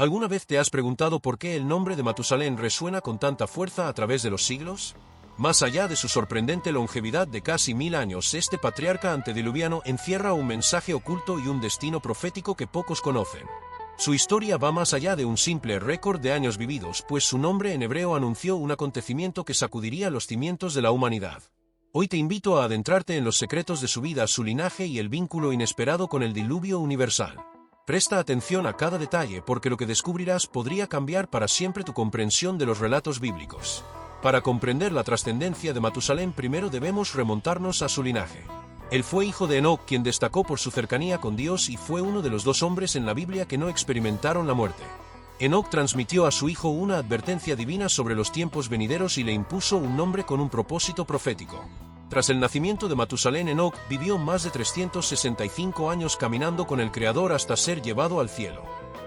¿Alguna vez te has preguntado por qué el nombre de Matusalén resuena con tanta fuerza a través de los siglos? Más allá de su sorprendente longevidad de casi 1000 años, este patriarca antediluviano encierra un mensaje oculto y un destino profético que pocos conocen. Su historia va más allá de un simple récord de años vividos, pues su nombre en hebreo anunció un acontecimiento que sacudiría los cimientos de la humanidad. Hoy te invito a adentrarte en los secretos de su vida, su linaje y el vínculo inesperado con el diluvio universal. Presta atención a cada detalle, porque lo que descubrirás podría cambiar para siempre tu comprensión de los relatos bíblicos. Para comprender la trascendencia de Matusalén, primero debemos remontarnos a su linaje. Él fue hijo de Enoc, quien destacó por su cercanía con Dios y fue uno de los 2 hombres en la Biblia que no experimentaron la muerte. Enoc transmitió a su hijo una advertencia divina sobre los tiempos venideros y le impuso un nombre con un propósito profético. Tras el nacimiento de Matusalén, Enoc vivió más de 365 años caminando con el Creador hasta ser llevado al cielo.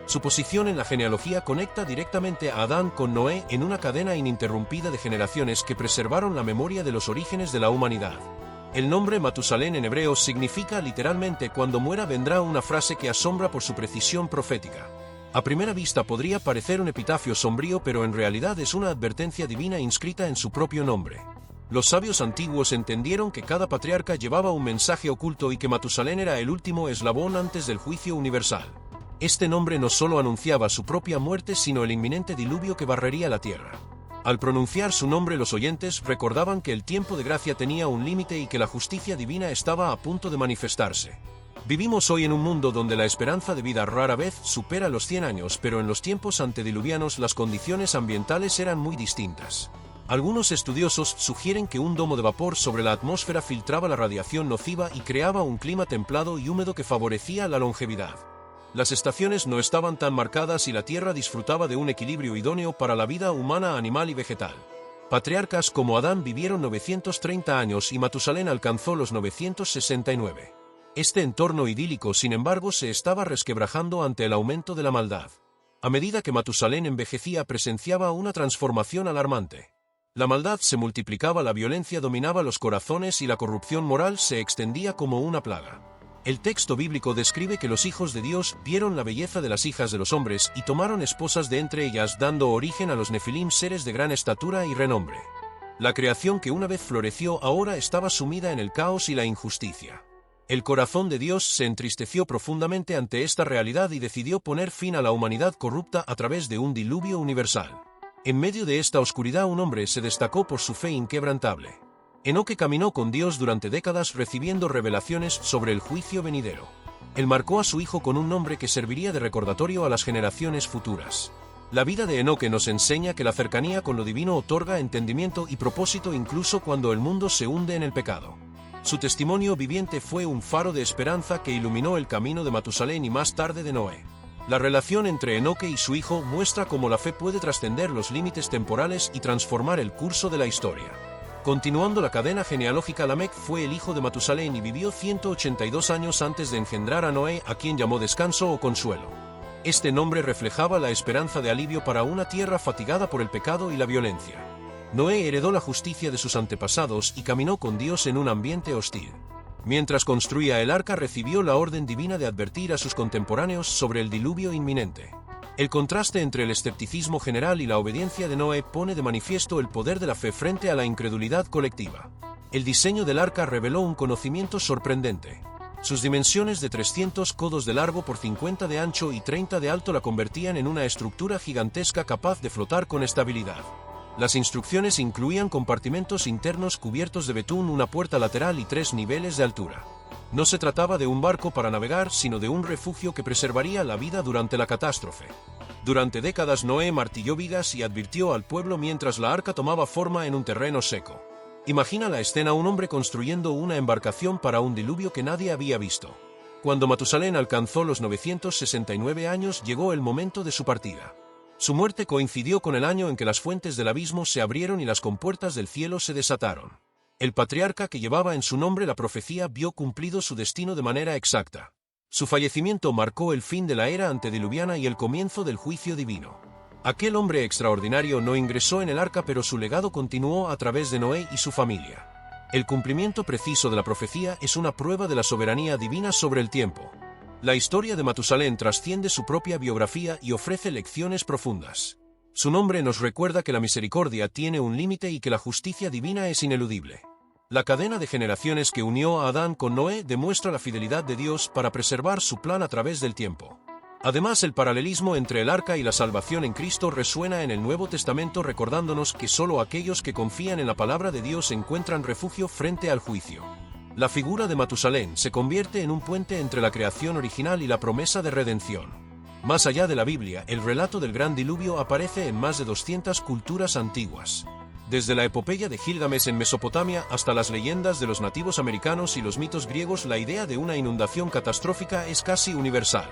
Su posición en la genealogía conecta directamente a Adán con Noé en una cadena ininterrumpida de generaciones que preservaron la memoria de los orígenes de la humanidad. El nombre Matusalén en hebreo significa literalmente "cuando muera vendrá", una frase que asombra por su precisión profética. A primera vista podría parecer un epitafio sombrío, pero en realidad es una advertencia divina inscrita en su propio nombre. Los sabios antiguos entendieron que cada patriarca llevaba un mensaje oculto y que Matusalén era el último eslabón antes del juicio universal. Este nombre no solo anunciaba su propia muerte, sino el inminente diluvio que barrería la tierra. Al pronunciar su nombre, los oyentes recordaban que el tiempo de gracia tenía un límite y que la justicia divina estaba a punto de manifestarse. Vivimos hoy en un mundo donde la esperanza de vida rara vez supera los 100 años, pero en los tiempos antediluvianos las condiciones ambientales eran muy distintas. Algunos estudiosos sugieren que un domo de vapor sobre la atmósfera filtraba la radiación nociva y creaba un clima templado y húmedo que favorecía la longevidad. Las estaciones no estaban tan marcadas y la Tierra disfrutaba de un equilibrio idóneo para la vida humana, animal y vegetal. Patriarcas como Adán vivieron 930 años y Matusalén alcanzó los 969. Este entorno idílico, sin embargo, se estaba resquebrajando ante el aumento de la maldad. A medida que Matusalén envejecía, presenciaba una transformación alarmante. La maldad se multiplicaba, la violencia dominaba los corazones y la corrupción moral se extendía como una plaga. El texto bíblico describe que los hijos de Dios vieron la belleza de las hijas de los hombres y tomaron esposas de entre ellas, dando origen a los nefilim, seres de gran estatura y renombre. La creación que una vez floreció ahora estaba sumida en el caos y la injusticia. El corazón de Dios se entristeció profundamente ante esta realidad y decidió poner fin a la humanidad corrupta a través de un diluvio universal. En medio de esta oscuridad, un hombre se destacó por su fe inquebrantable. Enoc caminó con Dios durante décadas, recibiendo revelaciones sobre el juicio venidero. Él marcó a su hijo con un nombre que serviría de recordatorio a las generaciones futuras. La vida de Enoc nos enseña que la cercanía con lo divino otorga entendimiento y propósito incluso cuando el mundo se hunde en el pecado. Su testimonio viviente fue un faro de esperanza que iluminó el camino de Matusalén y más tarde de Noé. La relación entre Enoc y su hijo muestra cómo la fe puede trascender los límites temporales y transformar el curso de la historia. Continuando la cadena genealógica, Lamec fue el hijo de Matusalén y vivió 182 años antes de engendrar a Noé, a quien llamó descanso o consuelo. Este nombre reflejaba la esperanza de alivio para una tierra fatigada por el pecado y la violencia. Noé heredó la justicia de sus antepasados y caminó con Dios en un ambiente hostil. Mientras construía el arca, recibió la orden divina de advertir a sus contemporáneos sobre el diluvio inminente. El contraste entre el escepticismo general y la obediencia de Noé pone de manifiesto el poder de la fe frente a la incredulidad colectiva. El diseño del arca reveló un conocimiento sorprendente. Sus dimensiones de 300 codos de largo por 50 de ancho y 30 de alto la convertían en una estructura gigantesca capaz de flotar con estabilidad. Las instrucciones incluían compartimentos internos cubiertos de betún, una puerta lateral y 3 niveles de altura. No se trataba de un barco para navegar, sino de un refugio que preservaría la vida durante la catástrofe. Durante décadas Noé martilló vigas y advirtió al pueblo mientras la arca tomaba forma en un terreno seco. Imagina la escena: un hombre construyendo una embarcación para un diluvio que nadie había visto. Cuando Matusalén alcanzó los 969 años, llegó el momento de su partida. Su muerte coincidió con el año en que las fuentes del abismo se abrieron y las compuertas del cielo se desataron. El patriarca que llevaba en su nombre la profecía vio cumplido su destino de manera exacta. Su fallecimiento marcó el fin de la era antediluviana y el comienzo del juicio divino. Aquel hombre extraordinario no ingresó en el arca, pero su legado continuó a través de Noé y su familia. El cumplimiento preciso de la profecía es una prueba de la soberanía divina sobre el tiempo. La historia de Matusalén trasciende su propia biografía y ofrece lecciones profundas. Su nombre nos recuerda que la misericordia tiene un límite y que la justicia divina es ineludible. La cadena de generaciones que unió a Adán con Noé demuestra la fidelidad de Dios para preservar su plan a través del tiempo. Además, el paralelismo entre el arca y la salvación en Cristo resuena en el Nuevo Testamento, recordándonos que solo aquellos que confían en la palabra de Dios encuentran refugio frente al juicio. La figura de Matusalén se convierte en un puente entre la creación original y la promesa de redención. Más allá de la Biblia, el relato del gran diluvio aparece en más de 200 culturas antiguas. Desde la epopeya de Gilgamesh en Mesopotamia hasta las leyendas de los nativos americanos y los mitos griegos, la idea de una inundación catastrófica es casi universal.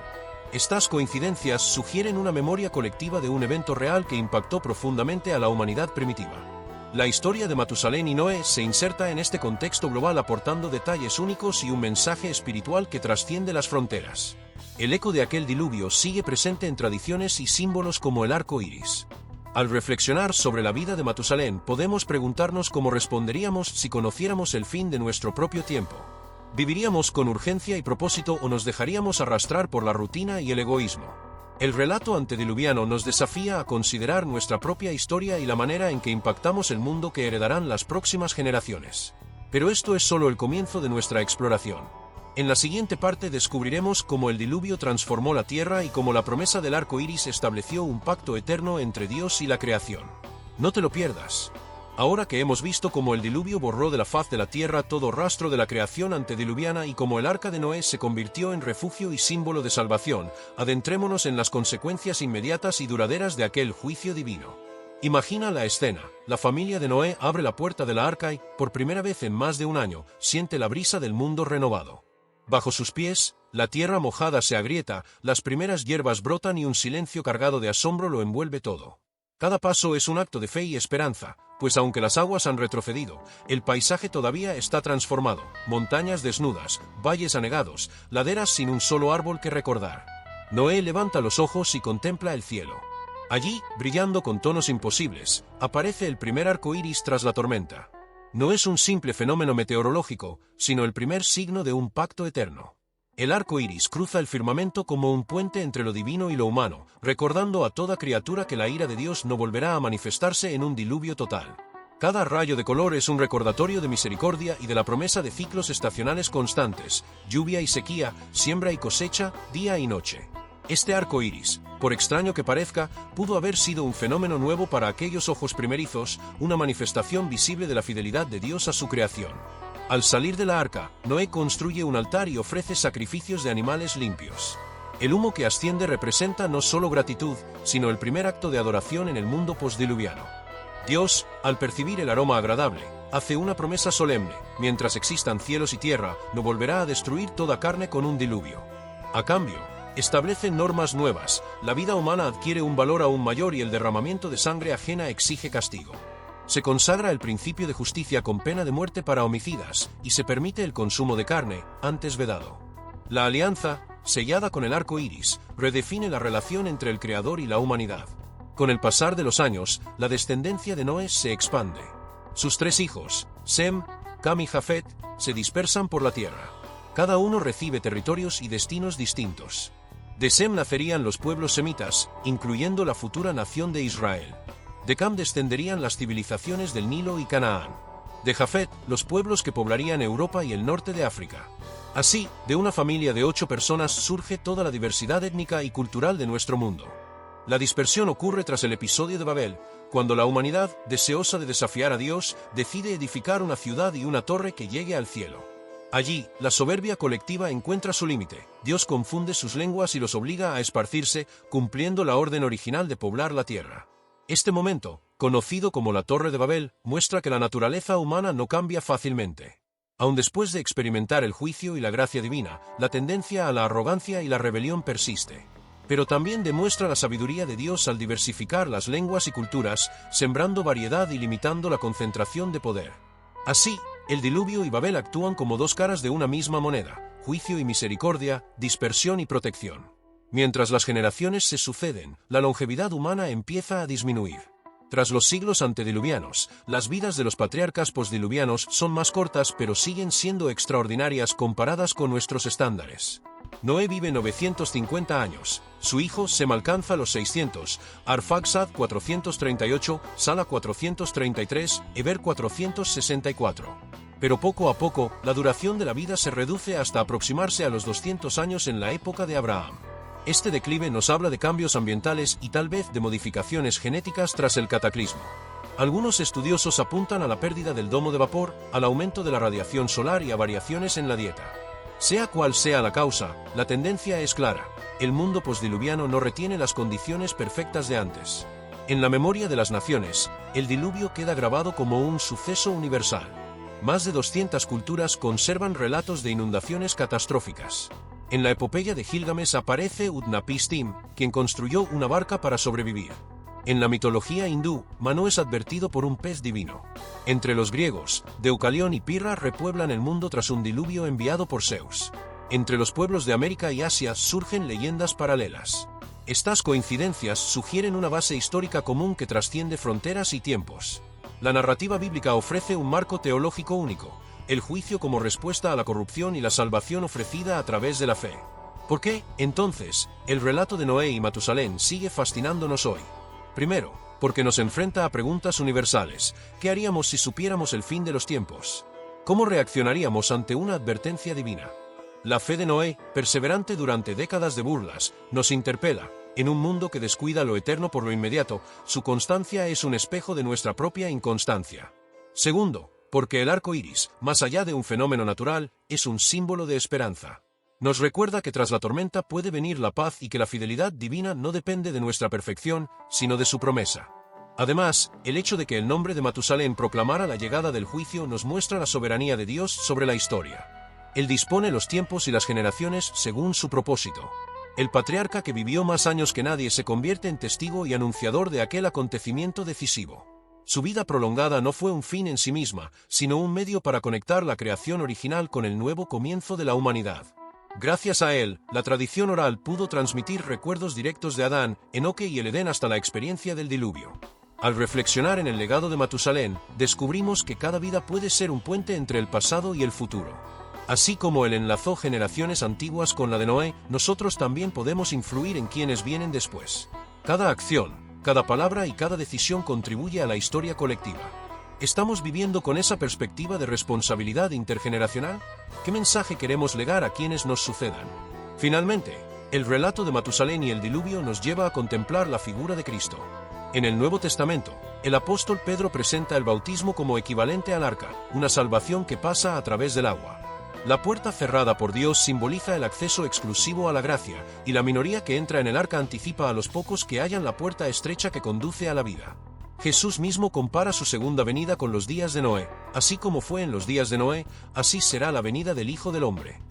Estas coincidencias sugieren una memoria colectiva de un evento real que impactó profundamente a la humanidad primitiva. La historia de Matusalén y Noé se inserta en este contexto global, aportando detalles únicos y un mensaje espiritual que trasciende las fronteras. El eco de aquel diluvio sigue presente en tradiciones y símbolos como el arco iris. Al reflexionar sobre la vida de Matusalén, podemos preguntarnos cómo responderíamos si conociéramos el fin de nuestro propio tiempo. ¿Viviríamos con urgencia y propósito o nos dejaríamos arrastrar por la rutina y el egoísmo? El relato antediluviano nos desafía a considerar nuestra propia historia y la manera en que impactamos el mundo que heredarán las próximas generaciones. Pero esto es solo el comienzo de nuestra exploración. En la siguiente parte descubriremos cómo el diluvio transformó la tierra y cómo la promesa del arco iris estableció un pacto eterno entre Dios y la creación. No te lo pierdas. Ahora que hemos visto cómo el diluvio borró de la faz de la tierra todo rastro de la creación antediluviana y cómo el arca de Noé se convirtió en refugio y símbolo de salvación, adentrémonos en las consecuencias inmediatas y duraderas de aquel juicio divino. Imagina la escena: la familia de Noé abre la puerta de la arca y, por primera vez en más de un año, siente la brisa del mundo renovado. Bajo sus pies, la tierra mojada se agrieta, las primeras hierbas brotan y un silencio cargado de asombro lo envuelve todo. Cada paso es un acto de fe y esperanza, pues aunque las aguas han retrocedido, el paisaje todavía está transformado: montañas desnudas, valles anegados, laderas sin un solo árbol que recordar. Noé levanta los ojos y contempla el cielo. Allí, brillando con tonos imposibles, aparece el primer arco iris tras la tormenta. No es un simple fenómeno meteorológico, sino el primer signo de un pacto eterno. El arco iris cruza el firmamento como un puente entre lo divino y lo humano, recordando a toda criatura que la ira de Dios no volverá a manifestarse en un diluvio total. Cada rayo de color es un recordatorio de misericordia y de la promesa de ciclos estacionales constantes: lluvia y sequía, siembra y cosecha, día y noche. Este arco iris, por extraño que parezca, pudo haber sido un fenómeno nuevo para aquellos ojos primerizos, una manifestación visible de la fidelidad de Dios a su creación. Al salir de la arca, Noé construye un altar y ofrece sacrificios de animales limpios. El humo que asciende representa no solo gratitud, sino el primer acto de adoración en el mundo postdiluviano. Dios, al percibir el aroma agradable, hace una promesa solemne: mientras existan cielos y tierra, no volverá a destruir toda carne con un diluvio. A cambio, establece normas nuevas: la vida humana adquiere un valor aún mayor y el derramamiento de sangre ajena exige castigo. Se consagra el principio de justicia con pena de muerte para homicidas, y se permite el consumo de carne, antes vedado. La alianza, sellada con el arco iris, redefine la relación entre el Creador y la humanidad. Con el pasar de los años, la descendencia de Noé se expande. Sus 3 hijos, Sem, Cam y Jafet, se dispersan por la tierra. Cada uno recibe territorios y destinos distintos. De Sem nacerían los pueblos semitas, incluyendo la futura nación de Israel. De Cam descenderían las civilizaciones del Nilo y Canaán. De Jafet, los pueblos que poblarían Europa y el norte de África. Así, de una familia de 8 personas surge toda la diversidad étnica y cultural de nuestro mundo. La dispersión ocurre tras el episodio de Babel, cuando la humanidad, deseosa de desafiar a Dios, decide edificar una ciudad y una torre que llegue al cielo. Allí, la soberbia colectiva encuentra su límite. Dios confunde sus lenguas y los obliga a esparcirse, cumpliendo la orden original de poblar la tierra. Este momento, conocido como la Torre de Babel, muestra que la naturaleza humana no cambia fácilmente. Aun después de experimentar el juicio y la gracia divina, la tendencia a la arrogancia y la rebelión persiste. Pero también demuestra la sabiduría de Dios al diversificar las lenguas y culturas, sembrando variedad y limitando la concentración de poder. Así, el diluvio y Babel actúan como 2 caras de una misma moneda: juicio y misericordia, dispersión y protección. Mientras las generaciones se suceden, la longevidad humana empieza a disminuir. Tras los siglos antediluvianos, las vidas de los patriarcas postdiluvianos son más cortas, pero siguen siendo extraordinarias comparadas con nuestros estándares. Noé vive 950 años, su hijo Sem alcanza los 600, Arfaxad 438, Sala 433, Eber 464. Pero poco a poco, la duración de la vida se reduce hasta aproximarse a los 200 años en la época de Abraham. Este declive nos habla de cambios ambientales y tal vez de modificaciones genéticas tras el cataclismo. Algunos estudiosos apuntan a la pérdida del domo de vapor, al aumento de la radiación solar y a variaciones en la dieta. Sea cual sea la causa, la tendencia es clara: el mundo postdiluviano no retiene las condiciones perfectas de antes. En la memoria de las naciones, el diluvio queda grabado como un suceso universal. Más de 200 culturas conservan relatos de inundaciones catastróficas. En la epopeya de Gilgamesh aparece Utnapishtim, quien construyó una barca para sobrevivir. En la mitología hindú, Manu es advertido por un pez divino. Entre los griegos, Deucalión y Pirra repueblan el mundo tras un diluvio enviado por Zeus. Entre los pueblos de América y Asia surgen leyendas paralelas. Estas coincidencias sugieren una base histórica común que trasciende fronteras y tiempos. La narrativa bíblica ofrece un marco teológico único: el juicio como respuesta a la corrupción y la salvación ofrecida a través de la fe. ¿Por qué, entonces, el relato de Noé y Matusalén sigue fascinándonos hoy? Primero, porque nos enfrenta a preguntas universales. ¿Qué haríamos si supiéramos el fin de los tiempos? ¿Cómo reaccionaríamos ante una advertencia divina? La fe de Noé, perseverante durante décadas de burlas, nos interpela. En un mundo que descuida lo eterno por lo inmediato, su constancia es un espejo de nuestra propia inconstancia. Segundo, porque el arco iris, más allá de un fenómeno natural, es un símbolo de esperanza. Nos recuerda que tras la tormenta puede venir la paz y que la fidelidad divina no depende de nuestra perfección, sino de su promesa. Además, el hecho de que el nombre de Matusalén proclamara la llegada del juicio nos muestra la soberanía de Dios sobre la historia. Él dispone los tiempos y las generaciones según su propósito. El patriarca que vivió más años que nadie se convierte en testigo y anunciador de aquel acontecimiento decisivo. Su vida prolongada no fue un fin en sí misma, sino un medio para conectar la creación original con el nuevo comienzo de la humanidad. Gracias a él, la tradición oral pudo transmitir recuerdos directos de Adán, Enoque y el Edén hasta la experiencia del diluvio. Al reflexionar en el legado de Matusalén, descubrimos que cada vida puede ser un puente entre el pasado y el futuro. Así como él enlazó generaciones antiguas con la de Noé, nosotros también podemos influir en quienes vienen después. Cada acción, cada palabra y cada decisión contribuye a la historia colectiva. ¿Estamos viviendo con esa perspectiva de responsabilidad intergeneracional? ¿Qué mensaje queremos legar a quienes nos sucedan? Finalmente, el relato de Matusalén y el diluvio nos lleva a contemplar la figura de Cristo. En el Nuevo Testamento, el apóstol Pedro presenta el bautismo como equivalente al arca, una salvación que pasa a través del agua. La puerta cerrada por Dios simboliza el acceso exclusivo a la gracia, y la minoría que entra en el arca anticipa a los pocos que hallan la puerta estrecha que conduce a la vida. Jesús mismo compara su segunda venida con los días de Noé. Así como fue en los días de Noé, así será la venida del Hijo del Hombre.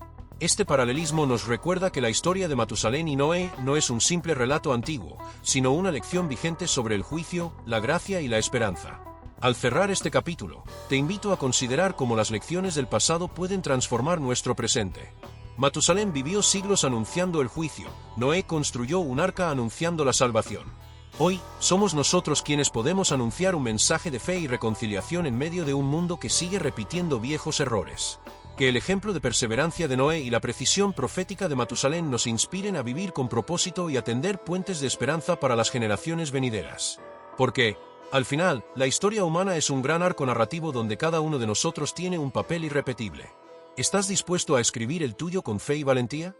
Este paralelismo nos recuerda que la historia de Matusalén y Noé no es un simple relato antiguo, sino una lección vigente sobre el juicio, la gracia y la esperanza. Al cerrar este capítulo, te invito a considerar cómo las lecciones del pasado pueden transformar nuestro presente. Matusalén vivió siglos anunciando el juicio, Noé construyó un arca anunciando la salvación. Hoy, somos nosotros quienes podemos anunciar un mensaje de fe y reconciliación en medio de un mundo que sigue repitiendo viejos errores. Que el ejemplo de perseverancia de Noé y la precisión profética de Matusalén nos inspiren a vivir con propósito y a tender puentes de esperanza para las generaciones venideras. Porque, al final, la historia humana es un gran arco narrativo donde cada uno de nosotros tiene un papel irrepetible. ¿Estás dispuesto a escribir el tuyo con fe y valentía?